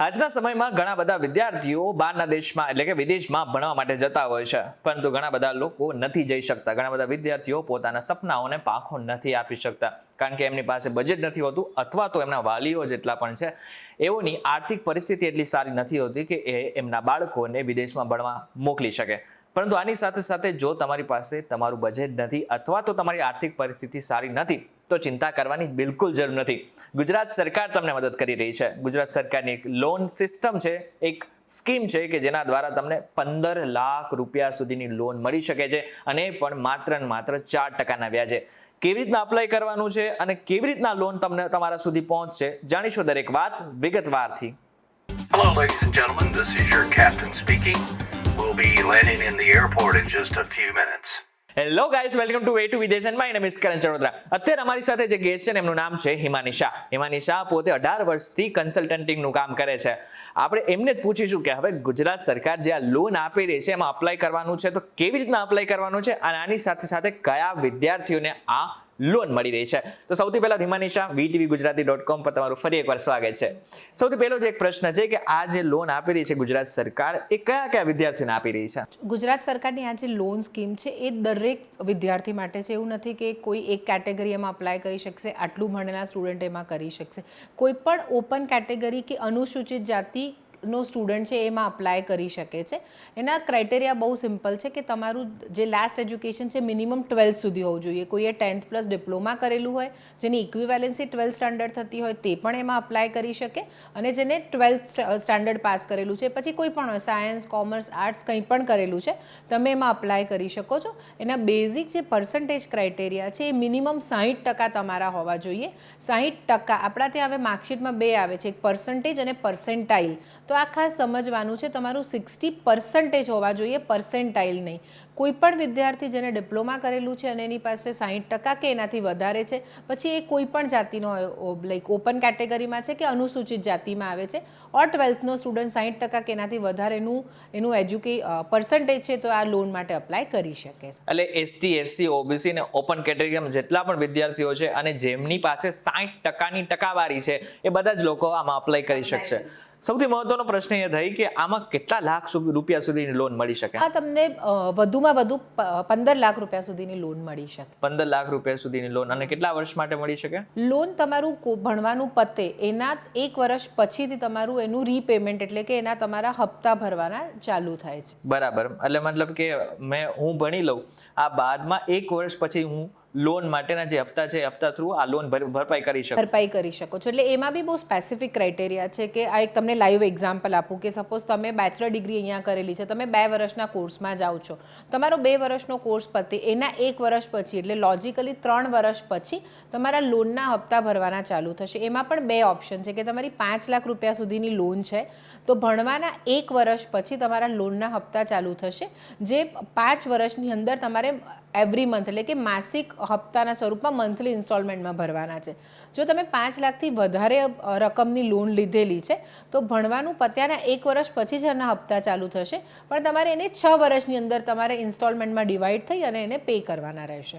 આજના સમયમાં ઘણા બધા વિદ્યાર્થીઓ બહારના દેશમાં એટલે કે વિદેશમાં ભણવા માટે જતા હોય છે, પરંતુ ઘણા બધા લોકો નથી જઈ શકતા. ઘણા બધા વિદ્યાર્થીઓ પોતાના સપનાઓને પાંખો નથી આપી શકતા, કારણ કે એમની પાસે બજેટ નથી હોતું, અથવા તો એમના વાલીઓ જેટલા પણ છે એઓની આર્થિક પરિસ્થિતિ એટલી સારી નથી હોતી કે એ એમના બાળકોને વિદેશમાં ભણવા મોકલી શકે. પરંતુ આની સાથે સાથે જો તમારી પાસે તમારું બજેટ નથી અથવા તો તમારી આર્થિક પરિસ્થિતિ સારી નથી, તો ચિંતા કરવાની બિલકુલ જરૂર નથી. ગુજરાત સરકાર તમને મદદ કરી રહી છે. ગુજરાત સરકારની એક લોન સિસ્ટમ છે, એક સ્કીમ છે કે જેના દ્વારા તમને 15 લાખ રૂપિયા સુધીની લોન મળી શકે છે, અને પણ માત્ર ને માત્ર 4% વ્યાજે. કેવી રીતના અપ્લાય કરવાનું છે અને કેવી રીતના લોન તમને તમારા સુધી પહોંચશે, જાણીશું દરેક વાત વિગતવારથી. Hello, ladies and gentlemen. This is your captain speaking. We'll be landing in the airport in just a few minutes. Hello guys, welcome to way to વિદેશ એન્ડ માય નેમ ઇઝ કરણ ચરોતરા. અત્યારે અમારી સાથે જે ગેસ્ટ છે ને એમનું નામ છે હિમાની શાહ. હિમાની શાહ પોતે 18 વર્ષથી કન્સલ્ટન્ટિંગનું કામ કરે છે. આપણે એમને જ પૂછીશું કે હવે ગુજરાત સરકાર જે આ લોન આપી રહી છે એમાં અપ્લાય કરવાનું છે તો કેવી રીતના અપ્લાય કરવાનું છે, અને આની સાથે સાથે કયા વિદ્યાર્થીઓને આ લોન મળી રહી છે. તો સૌથી પહેલા હિમાની શાહ, vtvgujarati.com પર તમારું ફરી એકવાર સ્વાગત છે. સૌથી પહેલો જ એક પ્રશ્ન છે કે આ જે લોન આપી રહી છે ગુજરાત સરકાર, એ કયા કયા વિદ્યાર્થીઓને આપી રહી છે? ગુજરાત સરકારની આ જે લોન સ્કીમ છે એ દરેક વિદ્યાર્થી માટે છે. એવું નથી કે કોઈ એક કેટેગરી એમાં અપ્લાય કરી શકશે, આટલું ભણેલા સ્ટુડન્ટ એમાં કરી શકશે. કોઈ પણ ઓપન કેટેગરી કે અનુસૂચિત જાતિ નો સ્ટુડન્ટ છે એમાં અપ્લાય કરી શકે છે. એના ક્રાઇટેરિયા બહુ સિમ્પલ છે કે તમારું જે લાસ્ટ એજ્યુકેશન છે મિનિમમ 12th સુધી હોવું જોઈએ. કોઈએ 10th પ્લસ ડિપ્લોમા કરેલું હોય, જેની ઇક્વિવેલન્સી 12th સ્ટાન્ડર્ડ થતી હોય તે પણ એમાં અપ્લાય કરી શકે, અને જેને 12th સ્ટાન્ડર્ડ પાસ કરેલું છે, પછી કોઈ પણ હોય, સાયન્સ, કોમર્સ, આર્ટ્સ કંઈ પણ કરેલું છે, તમે એમાં અપ્લાય કરી શકો છો. એના બેઝિક જે પર્સન્ટેજ ક્રાઇટેરિયા છે એ મિનિમમ 60% તમારા હોવા જોઈએ. 60% આપણા ત્યાં હવે માર્કશીટમાં બે આવે છે, એક પર્સન્ટેજ અને પર્સેન્ટાઇલ. તો આ ખાસ સમજવાનું છે, તમારું 60% હોવા જોઈએ, પર્સેન્ટાઇલ નહીં. કોઈ પણ વિદ્યાર્થી જેને ડિપ્લોમા કરેલું છે અને એની પાસે 60% કે એનાથી વધારે છે, પછી એ કોઈ પણ જાતિનો લાઈક ઓપન કેટેગરીમાં છે કે અનુસૂચિત જાતિમાં આવે છે, ઓર 12thનો સ્ટુડન્ટ 60% કે એનાથી વધારેનું પર્સન્ટેજ છે, તો આ લોન માટે અપ્લાય કરી શકે છે. એટલે એસટી, એસસી, ઓબીસી ને ઓપન કેટેગરીમાં જેટલા પણ વિદ્યાર્થીઓ છે અને જેમની પાસે 60%ની ટકાવારી છે, એ બધા જ લોકો આમાં અપ્લાય કરી શકશે. સૌથી મહત્વનો પ્રશ્ન એ થઈ કે આમાં કેટલા લાખ રૂપિયા સુધીની લોન મળી શકે? આ તમને વધુમાં વધુ 15 લાખ રૂપિયા સુધીની લોન મળી શકે. 15 લાખ રૂપિયા સુધીની લોન, અને કેટલા વર્ષ માટે મળી શકે? લોન તમારું ભણવાનું પતે એના 1 વર્ષ પછીથી તમારું એનું રીપેમેન્ટ એટલે કે એના તમારા હપ્તા ભરવાના ચાલુ થાય છે. બરાબર. એટલે મતલબ કે હું ભણી લઉં, આ બાદમાં 1 વર્ષ પછી હું લોન માટેના જે હપ્તા છે હપ્તા થ્રુ આ લોન ભરપાઈ કરી શકો છો. એટલે એમાં બી બહુ સ્પેસિફિક ક્રાઇટેરિયા છે કે આ એક તમને લાઈવ એક્ઝામ્પલ આપું કે સપોઝ તમે બેચલર ડિગ્રી અહીંયા કરેલી છે, તમે 2 વર્ષના કોર્સમાં જાઓ છો, તમારો 2 વર્ષનો કોર્સ પતે એના 1 વર્ષ પછી એટલે લોજિકલી 3 વર્ષ પછી તમારા લોનના હપ્તા ભરવાના ચાલુ થશે. એમાં પણ 2 ઓપ્શન છે કે તમારી 5 લાખ રૂપિયા સુધીની લોન છે તો ભણવાના 1 વર્ષ પછી તમારા લોનના હપ્તા ચાલુ થશે, જે 5 વર્ષની અંદર તમારે એવરી મંથ એટલે કે માસિક હપ્તાના સ્વરૂપમાં મંથલી ઇન્સ્ટોલમેન્ટમાં ભરવાના છે. જો તમે 5 લાખથી વધારે રકમની લોન લીધેલી છે તો ભણવાનું પત્યાના 1 વર્ષ પછી જ એના હપ્તા ચાલુ થશે, પણ તમારે એને 6 વર્ષની અંદર તમારે ઇન્સ્ટોલમેન્ટમાં ડિવાઈડ થઈ અને એને પે કરવાના રહેશે.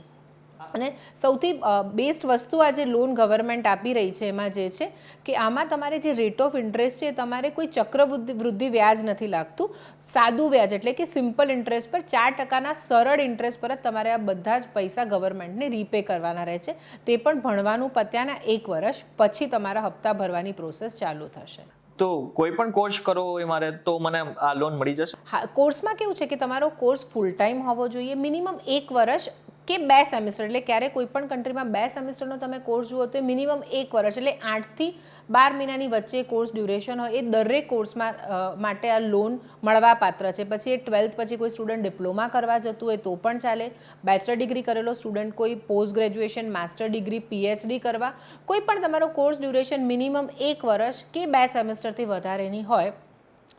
અને સૌથી બેસ્ટ વસ્તુ આ જે લોન ગવર્મેન્ટ આપી રહી છે એમાં જે છે કે આમાં તમારે જે રેટ ઓફ ઇન્ટરેસ્ટ છે તમારે કોઈ ચક્રવૃદ્ધિ વ્યાજ નથી લાગતું, સાદું વ્યાજ એટલે કે સિમ્પલ ઇન્ટરેસ્ટ પર 4%ના સરળ ઇન્ટરેસ્ટ પર જ તમારે આ બધા જ પૈસા ગવર્મેન્ટને રીપે કરવાના રહે છે. તે પણ ભણવાનું પત્યાના 1 વર્ષ પછી તમારા હપ્તા ભરવાની પ્રોસેસ ચાલુ થશે. તો કોઈ પણ કોર્સ કરવો હોય મારે તો મને આ લોન મળી જશે? હા, કોર્સમાં કેવું છે કે તમારો કોર્સ ફૂલ ટાઈમ હોવો જોઈએ, મિનિમમ 1 વર્ષ કે 2 સેમિસ્ટર, એટલે ક્યારે કોઈ પણ કન્ટ્રીમાં 2 સેમિસ્ટરનો તમે કોર્સ જુઓ તો મિનિમમ 1 વર્ષ એટલે 8 થી 12 મહિનાની વચ્ચે કોર્સ ડ્યુરેશન હોય, એ દરેક કોર્સમાં માટે આ લોન મળવા પાત્ર છે. પછી એ 12th પછી કોઈ સ્ટુડન્ટ ડિપ્લોમા કરવા જતું હોય તો પણ ચાલે, બેચલર ડિગ્રી કરેલો સ્ટુડન્ટ કોઈ post graduation, master degree, PhD કરવા, કોઈ પણ તમારો કોર્સ ડ્યુરેશન મિનિમમ 1 વર્ષ કે 2 સેમિસ્ટરથી વધારેની હોય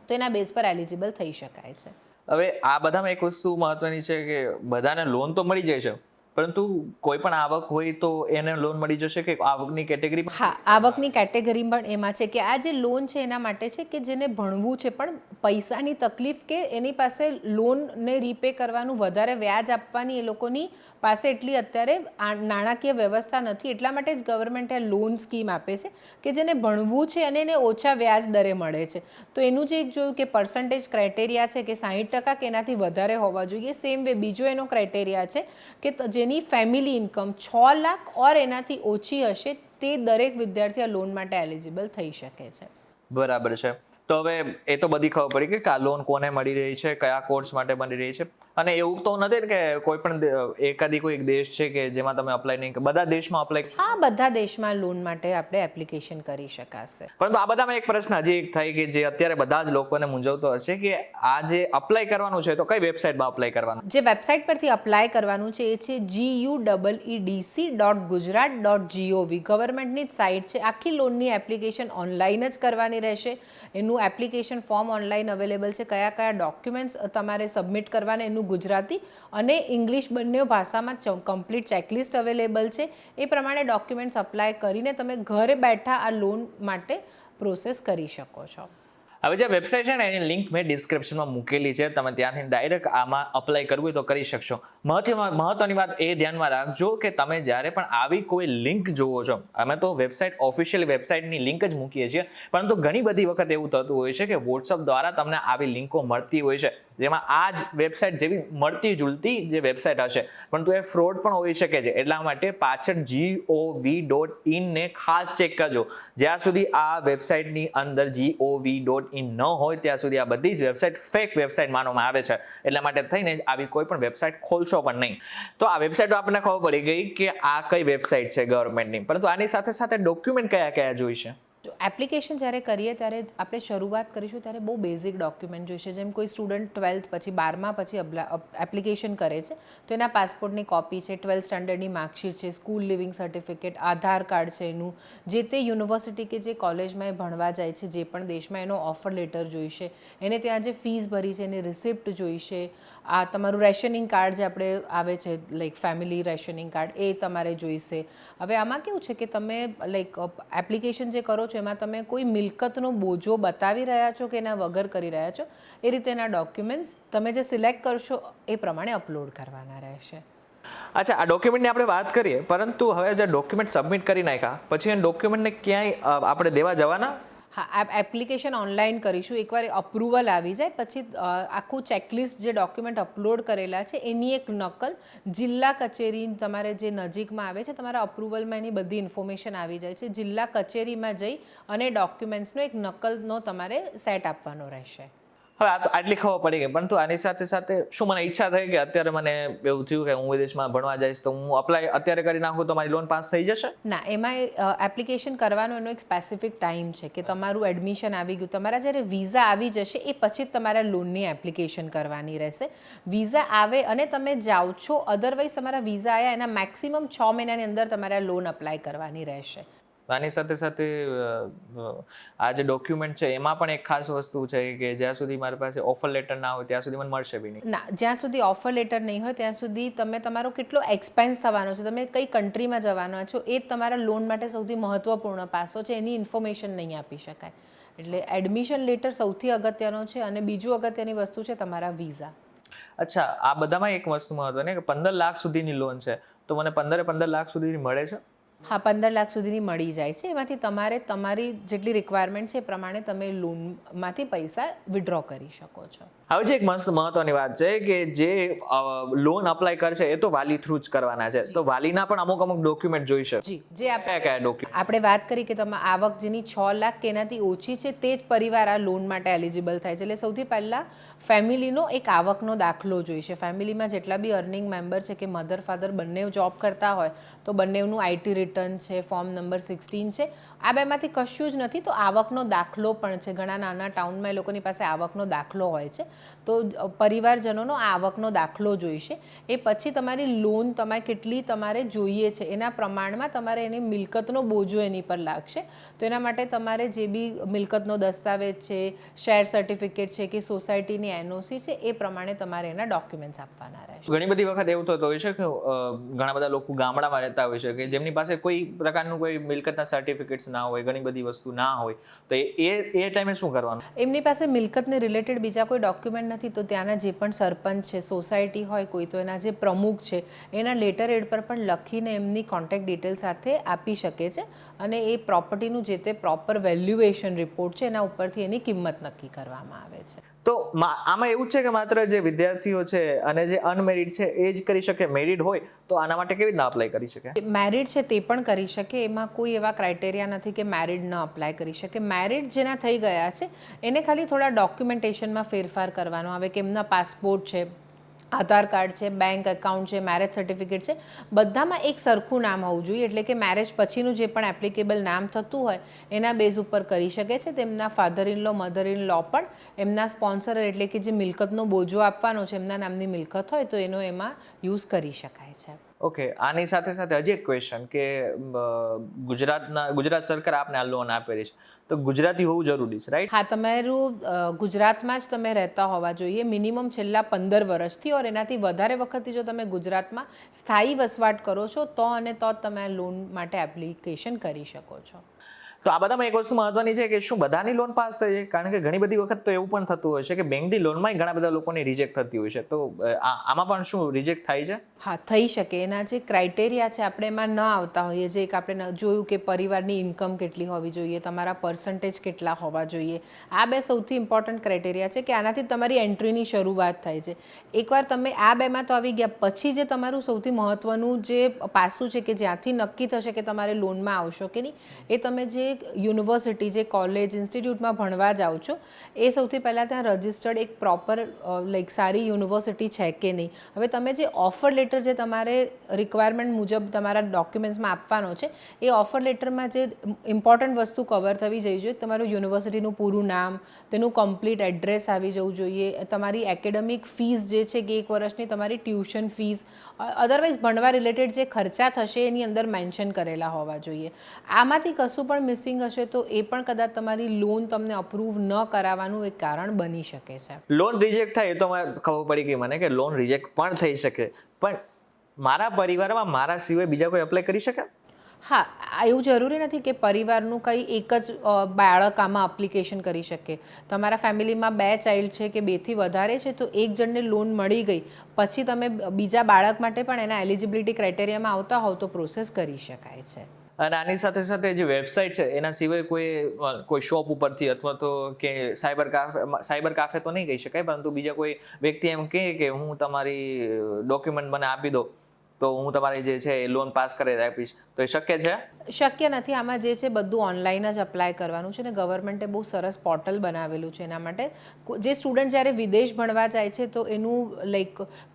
તો એના બેઝ પર એલિજિબલ થઈ શકાય છે. હવે આ બધામાં એક વસ્તુ મહત્વની છે કે બધાને લોન તો મળી જાય છે, પરંતુ કોઈ પણ આવક હોય તો એને લોન મળી જશે કે આવકની કેટેગરી? હા, આવકની કેટેગરી પણ એમાં છે કે આ જે લોન છે એના માટે છે કે જેને ભણવું છે પણ પૈસાની તકલીફ કે એની પાસે લોનને રીપે કરવાનું વધારે વ્યાજ આપવાની એ લોકોની પાસે એટલી અત્યારે નાણાકીય વ્યવસ્થા નથી, એટલા માટે જ ગવર્મેન્ટે આ લોન સ્કીમ આપે છે કે જેને ભણવું છે અને એને ઓછા વ્યાજ દરે મળે છે. તો એનું જે એક જોયું કે પર્સન્ટેજ ક્રાઇટેરિયા છે કે 60% કે એનાથી વધારે હોવા જોઈએ. સેમ વે બીજો એનો ક્રાઇટેરિયા છે કે જેની ફેમિલી ઇન્કમ 6 લાખ ઓર એનાથી ઓછી હશે તે દરેક વિદ્યાર્થી આ લોન માટે એલિજિબલ થઈ શકે છે. બરાબર છે. તો હવે એ તો બધી ખબર પડી કે આ લોન કોને મળી રહી છે, કયા કોર્સ માટે મળી રહી છે. અને એવું તો નથી કે કોઈ પણ એકાદી કોઈ દેશ છે કે જેમાં તમે અપ્લાય નહીં, બધા દેશમાં અપ્લાય? હા, બધા દેશમાં લોન માટે આપણે એપ્લિકેશન કરી શકાશે. પરંતુ આ બધામાં એક પ્રશ્ન હજી એક થાય કે જે અત્યારે બધા જ લોકોને મૂંઝવતો હશે કે આ જે અપ્લાય કરવાનું છે તો કઈ વેબસાઇટમાં અપ્લાય કરવાનું? જે વેબસાઇટ પરથી અપ્લાય કરવાનું છે એ છે guedc.gujarat.gov. ગવર્મેન્ટની જ સાઇટ છે. આખી લોનની એપ્લિકેશન ઓનલાઈન જ કરવાની રહેશે. એનું એપ્લિકેશન ફોર્મ ઓનલાઈન અવેલેબલ છે. કયા કયા ડોક્યુમેન્ટ્સ તમારે સબમિટ કરવાના એનું ગુજરાતી અને ઇંગ્લિશ બંને ભાષામાં કમ્પ્લીટ ચેકલિસ્ટ અવેલેબલ છે. એ પ્રમાણે ડોક્યુમેન્ટ્સ અપ્લાય કરીને તમે ઘરે બેઠા આ લોન માટે પ્રોસેસ કરી શકો છો. હવે જે વેબસાઇટ છે ને એની લિંક મેં ડિસ્ક્રિપ્શનમાં મૂકેલી છે, તમે ત્યાંથી ડાયરેક્ટ આમાં અપ્લાય કરવું હોય તો કરી શકશો. મહત્વની વાત એ ધ્યાનમાં રાખજો કે તમે જ્યારે પણ આવી કોઈ લિંક જોવો છો, અમે તો વેબસાઇટ ઓફિશિયલ વેબસાઇટની લિંક જ મૂકીએ છીએ, પરંતુ ઘણી બધી વખત એવું થતું હોય છે કે વોટ્સઅપ દ્વારા તમને આવી લિંકો મળતી હોય છે જેમાં આ જ વેબસાઇટ જેવી મળતી જુલતી જે વેબસાઇટ હશે, પરંતુ એ ફ્રોડ પણ હોઈ શકે છે. એટલા માટે પાછળ gov.in ને ખાસ ચેક કરજો. જ્યાં સુધી આ વેબસાઇટની અંદર gov.in ન હોય ત્યાં સુધી આ બધી જ વેબસાઇટ ફેક વેબસાઇટ માનવામાં આવે છે. એટલા માટે થઈને આવી કોઈ પણ વેબસાઇટ ખોલશો પણ નહીં. તો આ વેબસાઇટ આપણને ખબર પડી ગઈ કે આ કઈ વેબસાઇટ છે ગવર્મેન્ટની, પરંતુ આની સાથે સાથે ડોક્યુમેન્ટ કયા કયા જોઈશે? જો એપ્લિકેશન જ્યારે કરીએ ત્યારે આપણે શરૂઆત કરીશું ત્યારે બહુ બેઝિક ડોક્યુમેન્ટ જોઈશે. જેમ કોઈ સ્ટુડન્ટ 12th પછી 12મા પછી એપ્લિકેશન કરે છે તો એના પાસપોર્ટની કોપી છે, 12th સ્ટાન્ડર્ડની માર્કશીટ છે, સ્કૂલ લિવિંગ સર્ટિફિકેટ, આધાર કાર્ડ છે એનું, જે તે યુનિવર્સિટી કે જે કોલેજમાં એ ભણવા જાય છે જે પણ દેશમાં એનો ઓફર લેટર જોઈશે, એને ત્યાં જે ફીસ ભરી છે એની રિસિપ્ટ જોઈશે, આ તમારું રેશનિંગ કાર્ડ જે આપણે આવે છે લાઈક ફેમિલી રેશનિંગ કાર્ડ એ તમારે જોઈશે. હવે આમાં કેવું છે કે તમે લાઈક એપ્લિકેશન જે કરો છો એમાં તમે કોઈ મિલકતનો બોજો બતાવી રહ્યા છો કે એના વગર કરી રહ્યા છો, એ રીતેના ડોક્યુમેન્ટ્સ તમે જે સિલેક્ટ કરશો એ પ્રમાણે અપલોડ કરવાના રહેશે. અચ્છા, આ ડોક્યુમેન્ટની આપણે વાત કરીએ, પરંતુ હવે જે ડોક્યુમેન્ટ સબમિટ કરી નાખ્યા પછી એ ડોક્યુમેન્ટને ક્યાંય આપણે દેવા જવાના? હા, એપ્લિકેશન ઓનલાઈન કરીશું. એકવાર અપ્રુવલ આવી જાય પછી આખું ચેકલિસ્ટ જે ડોક્યુમેન્ટ અપલોડ કરેલા છે એની એક નકલ જિલ્લા કચેરી તમારે જે નજીકમાં આવે છે, તમારા અપ્રુવલમાં એની બધી ઇન્ફોર્મેશન આવી જાય છે. જિલ્લા કચેરીમાં જઈ અને ડોક્યુમેન્ટ્સનો એક નકલનો તમારે સેટ આપવાનો રહેશે. હવે આ તો આટલી ખબર પડી ગઈ, પરંતુ આની સાથે સાથે શું મને ઈચ્છા થઈ કે અત્યારે મને એવું થયું કે હું વિદેશમાં ભણવા જઈશ તો હું અપ્લાય અત્યારે કરી નાખું તો મારી લોન પાસ થઈ જશે? ના, એમાં એપ્લિકેશન કરવાનો એનો એક સ્પેસિફિક ટાઈમ છે કે તમારું એડમિશન આવી ગયું, તમારા જ્યારે વિઝા આવી જશે એ પછી જ તમારા લોનની એપ્લિકેશન કરવાની રહેશે. વિઝા આવે અને તમે જાઓ છો, અધરવાઇઝ તમારા વિઝા આવ્યા એના મેક્સિમમ 6 મહિનાની અંદર તમારે લોન અપ્લાય કરવાની રહેશે. આની સાથે સાથે આ જે ડોક્યુમેન્ટ છે એમાં પણ એક ખાસ વસ્તુ છે કે જ્યાં સુધી મારી પાસે ઓફર લેટર ના હોય ત્યાં સુધી મને મળશે બી નહીં? ના, જ્યાં સુધી ઓફર લેટર નહીં હોય ત્યાં સુધી તમે તમારો કેટલો એક્સપેન્સ થવાનો છે, તમે કઈ કન્ટ્રીમાં જવાના છો, એ જ તમારા લોન માટે સૌથી મહત્વપૂર્ણ પાસો છે, એની ઇન્ફોર્મેશન નહીં આપી શકાય. એટલે એડમિશન લેટર સૌથી અગત્યનો છે અને બીજું અગત્યની વસ્તુ છે તમારા વિઝા. અચ્છા, આ બધામાં એક વસ્તુ મહત્વની કે 15 લાખ સુધીની લોન છે તો મને 15 લાખ સુધીની મળે છે? હા, 15 લાખ સુધીની મળી જાય છે. એમાંથી તમારે તમારી જેટલી રિક્વાયરમેન્ટ છે એ પ્રમાણે તમે લોનમાંથી પૈસા વિડ્રો કરી શકો છો. હવે જે એક મસ્ત મહત્વની વાત છે કે જે લોન અપ્લાય કરશે એ તો વાલી થ્રુ જ કરવાના છે, તો વાલીના પણ અમુક ડોક્યુમેન્ટ જોઈશે. જી, જે કયા ડોક્યુમેન્ટ? આપણે વાત કરી કે તમારી આવક જેની 6 લાખ કે એનાથી ઓછી છે તે જ પરિવાર આ લોન માટે એલિજિબલ થાય છે. એટલે સૌથી પહેલાં ફેમિલીનો એક આવકનો દાખલો જોઈશે. ફેમિલીમાં જેટલા બી અર્નિંગ મેમ્બર છે કે મધર ફાધર બંને જોબ કરતા હોય તો બંનેનું IT રિટર્ન છે, ફોર્મ નંબર 16 છે. આ બેમાંથી કશું જ નથી. તો આવકનો દાખલો પણ છે. ઘણા નાના ટાઉનમાં એ લોકોની પાસે આવકનો દાખલો હોય છે. તો પરિવારજનોનો આવકનો દાખલો જોઈશે. એ પછી તમારી લોન કેટલી તમારે જોઈએ છે એના પ્રમાણમાં તમારે એની મિલકતનો બોજો એની પર લાગશે. તો એના માટે તમારે જે બી મિલકતનો દસ્તાવેજ છે, શેર સર્ટિફિકેટ છે કે સોસાયટીની એનઓસી છે, એ પ્રમાણે તમારે એના ડોક્યુમેન્ટ્સ આપવાના રહેશે. ઘણી બધી વખત એવું થતું હોય છે કે ઘણા બધા લોકો ગામડામાં રહેતા હોય છે કે જેમની પાસે કોઈ પ્રકારનું કોઈ મિલકતના સર્ટિફિકેટ્સ ના હોય, ઘણી બધી વસ્તુ ના હોય, તો એ ટાઈમે શું કરવાનું? એમની પાસે મિલકતને રિલેટેડ બીજા કોઈ ડોક્યુમેન્ટ નથી તો ત્યાંના જે પણ સરપંચ છે, સોસાયટી હોય કોઈ, તો એના જે પ્રમુખ છે એના લેટર એડ પર પણ લખીને એમની કોન્ટેક્ટ ડિટેલ સાથે આપી શકે છે અને એ પ્રોપર્ટીનું જે તે પ્રોપર વેલ્યુએશન રિપોર્ટ છે એના ઉપરથી એની કિંમત નક્કી કરવામાં આવે છે. તો આમાં એવું છે કે માત્ર જે વિદ્યાર્થીઓ છે અને જે અનમેરિડ છે એ જ કરી શકે? મેરિડ હોય તો આના માટે કેવી રીતના અપ્લાય કરી શકે? મેરિડ છે તે પણ કરી શકે. એમાં કોઈ એવા ક્રાઇટેરિયા નથી કે મેરિડ ન અપ્લાય કરી શકે. મેરિડ જેના થઈ ગયા છે એને ખાલી થોડા ડોક્યુમેન્ટેશનમાં ફેરફાર કરવાનો આવે કે એમના પાસપોર્ટ છે, આધાર કાર્ડ છે, બેંક એકાઉન્ટ છે, મેરેજ સર્ટિફિકેટ છે, બધામાં એક સરખું નામ હોવું જોઈએ. એટલે કે મેરેજ પછીનું જે પણ એપ્લિકેબલ નામ થતું હોય એના બેઝ ઉપર કરી શકે છે. તેમના father in law, mother in law પણ એમના સ્પોન્સર એટલે કે જે મિલકતનો બોજો આપવાનો છે એમના નામની મિલકત હોય તો એનો એમાં યુઝ કરી શકાય છે. ઓકે, આની સાથે સાથે હજી એક ક્વેશ્ચન કે ગુજરાત સરકાર આપને આ લોન આપેલી છે તો ગુજરાતી હોવું જરૂરી છે, રાઈટ? હા, તમારું ગુજરાતમાં જ તમે રહેતા હોવા જોઈએ મિનિમમ છેલ્લા 15 વર્ષથી. ઓર એનાથી વધારે વખતથી જો તમે ગુજરાતમાં સ્થાયી વસવાટ કરો છો તો જ તમે લોન માટે એપ્લિકેશન કરી શકો છો. તો આ બધામાં એક વસ્તુ મહત્વની છે કે શું બધાની લોન પાસ થઈ જાય? કારણ કે ઘણી બધી વખત તો એવું પણ થતું હોય છે કે બેંકની લોનમાં ઘણા બધા લોકોની રિજેક્ટ થતી હોય છે. તો આમાં પણ શું રિજેક્ટ થાય છે? હા, થઈ શકે. એના જે ક્રાઇટેરિયા છે આપણે એમાં ન આવતા હોઈએ. જે એક આપણે જોયું કે પરિવારની ઇન્કમ કેટલી હોવી જોઈએ, તમારા પર્સન્ટેજ કેટલા હોવા જોઈએ. આ બે સૌથી ઇમ્પોર્ટન્ટ ક્રાઇટેરિયા છે કે આનાથી તમારી એન્ટ્રીની શરૂઆત થાય છે. એકવાર તમે આ બેમાં તો આવી ગયા પછી જે તમારું સૌથી મહત્ત્વનું જે પાસું છે કે જ્યાંથી નક્કી થશે કે તમારે લોનમાં આવશો કે નહીં, એ તમે જે યુનિવર્સિટી, જે કોલેજ, ઇન્સ્ટિટ્યૂટમાં ભણવા જાઓ છો એ સૌથી પહેલાં ત્યાં રજિસ્ટર્ડ એક પ્રોપર સારી યુનિવર્સિટી છે કે નહીં. હવે તમે જે ઓફર લેટર જે તમારે રિક્વાયરમેન્ટ મુજબ તમારા ડોક્યુમેન્ટ્સમાં આપવાનો છે એ ઓફર લેટરમાં જે ઇમ્પોર્ટન્ટ વસ્તુ કવર થવી જોઈએ, તમારું યુનિવર્સિટીનું પૂરું નામ, તેનું કમ્પ્લીટ એડ્રેસ આવી જવું જોઈએ, તમારી એકેડેમિક ફીસ જે છે કે 1 વર્ષની તમારી ટ્યુશન ફીસ, અધરવાઇઝ ભણવા રિલેટેડ જે ખર્ચા થશે એની અંદર મેન્શન કરેલા હોવા જોઈએ. આમાંથી કશું પણ મિસિંગ હશે તો એ પણ કદાચ તમારી લોન તમને અપ્રૂવ ન કરાવવાનું એક કારણ બની શકે છે. લોન રિજેક્ટ થાય તો ખબર પડી ગઈ મને કે લોન રિજેક્ટ પણ થઈ શકે, પણ મારા પરિવારમાં મારા સિવાય બીજા કોઈ અપ્લાય કરી શકે? હા, એવું જરૂરી નથી કે પરિવારનું કંઈ એક જ બાળક આમાં એપ્લિકેશન કરી શકે. તમારા ફેમિલીમાં 2 ચાઇલ્ડ છે કે 2થી વધારે છે તો એક જણને લોન મળી ગઈ પછી તમે બીજા બાળક માટે પણ એના એલિજિબિલિટી ક્રાઇટેરિયામાં આવતા હોવ તો પ્રોસેસ કરી શકાય છે. અને આની સાથે સાથે જે વેબસાઇટ છે એના સિવાય કોઈ શોપ ઉપરથી અથવા તો કે સાયબર કાફે તો નહીં કહી શકાય, પરંતુ બીજા કોઈ વ્યક્તિ એમ કહે કે હું તમારી ડોક્યુમેન્ટ મને આપી દો તો હું તમારી જે છે એ લોન પાસ કરી આપીશ, તો એ શક્ય છે? શક્ય નથી. આમાં જે છે બધું ઓનલાઈન જ અપ્લાય કરવાનું છે ને ગવર્મેન્ટે બહુ સરસ પોર્ટલ બનાવેલું છે એના માટે. જે સ્ટુડન્ટ જ્યારે વિદેશ ભણવા જાય છે તો એનું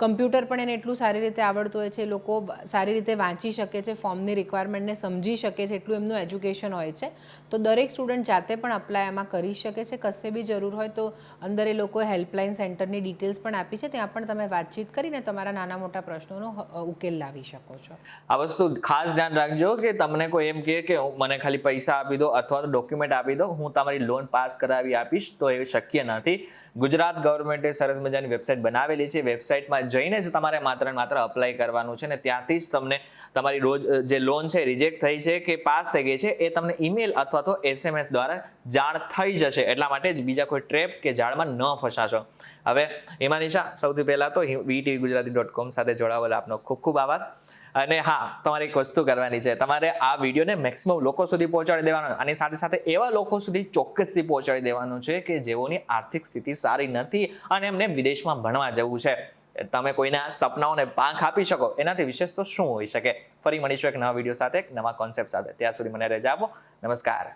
કમ્પ્યુટર પણ એને એટલું સારી રીતે આવડતું હોય છે, એ લોકો સારી રીતે વાંચી શકે છે, ફોર્મની રિક્વાયરમેન્ટને સમજી શકે છે, એટલું એમનું એજ્યુકેશન હોય છે. તો દરેક સ્ટુડન્ટ જાતે પણ અપ્લાય આમાં કરી શકે છે. કશે બી જરૂર હોય તો અંદર એ લોકોએ હેલ્પલાઇન સેન્ટરની ડિટેલ્સ પણ આપી છે, ત્યાં પણ તમે વાતચીત કરીને તમારા નાના મોટા પ્રશ્નોનો ઉકેલ લાવી શકો છો. આ વસ્તુ ખાસ ધ્યાન રાખજો કે તમને કોઈ એમ કહે કે મને ખાલી પૈસા આપી દો અથવા તો ડોક્યુમેન્ટ આપી દો, હું તમારી લોન પાસ કરાવી આપીશ, તો એ શક્ય નથી. ગુજરાત ગવર્મેન્ટે સરસ મજાની વેબસાઇટ બનાવેલી છે. વેબસાઇટમાં જઈને જ તમારે માત્ર ને માત્ર અપ્લાય કરવાનું છે ને ત્યાંથી જ તમને તમારી જે લોન છે રિજેક્ટ થઈ છે કે પાસ થઈ ગઈ છે એ તમને ઈમેલ અથવા તો SMS દ્વારા જાણ થઈ જશે. એટલા માટે જ બીજા કોઈ ટ્રેપ કે જાળમાં ન ફસાશો. હવે હિમાનિશા, સૌથી પહેલાં તો VTVGujarati.com સાથે જોડાવેલા આપનો ખૂબ ખૂબ આભાર. અને હા, તમારે એક વસ્તુ કરવાની છે, તમારે આ વિડીયોને મેક્સિમમ લોકો સુધી પહોંચાડી દેવાનો અને સાથે સાથે એવા લોકો સુધી ચોક્કસથી પહોંચાડી દેવાનું છે કે જેઓની આર્થિક સ્થિતિ સારી નથી અને એમને વિદેશમાં ભણવા જવું છે. તમે કોઈના સપનાઓને પાંખ આપી શકો એનાથી વિશેષ તો શું હોઈ શકે? ફરી મળીશું એક નવા વિડીયો સાથે, એક નવા કોન્સેપ્ટ સાથે. ત્યાં સુધી મને રજા આપો. નમસ્કાર.